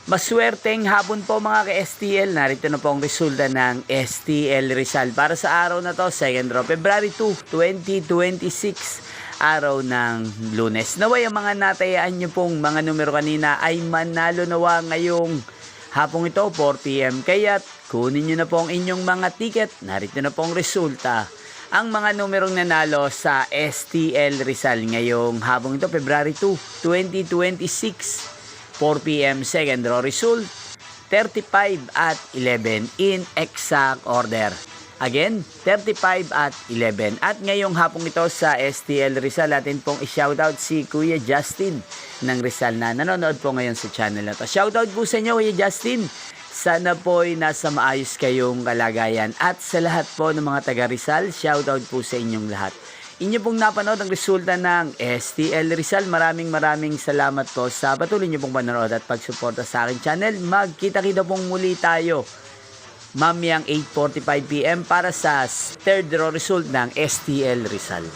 Maswerteng hapon po mga ka-STL. Narito na po ang resulta ng STL Rizal. Para sa araw na to, 2nd draw, February 2, 2026. Araw ng Lunes. Naway ang mga natayaan nyo pong mga numero kanina ay manalo nawa ngayong hapong ito, 4 PM. Kaya kunin nyo na po ang inyong mga ticket. Narito na po ang resulta. Ang mga numerong nanalo sa STL Rizal ngayong hapong ito, February 2, 2026. 4 PM, 2nd draw result, 35 at 11 in exact order. Again, 35 at 11. At ngayong hapong ito sa STL Rizal, atin pong i-shoutout si Kuya Justin ng Rizal na nanonood po ngayon sa channel na to. Shoutout po sa inyo, Kuya Justin. Sana po ay nasa maayos kayong kalagayan. At sa lahat po ng mga taga Rizal, shoutout po sa inyong lahat. Inyo pong napanood ang resulta ng STL Rizal. Maraming salamat po sa patuloy nyo pong panonood at pagsuporta sa aking channel. Magkita-kita pong muli tayo mamayang 8:45 PM para sa 3rd draw result ng STL Rizal.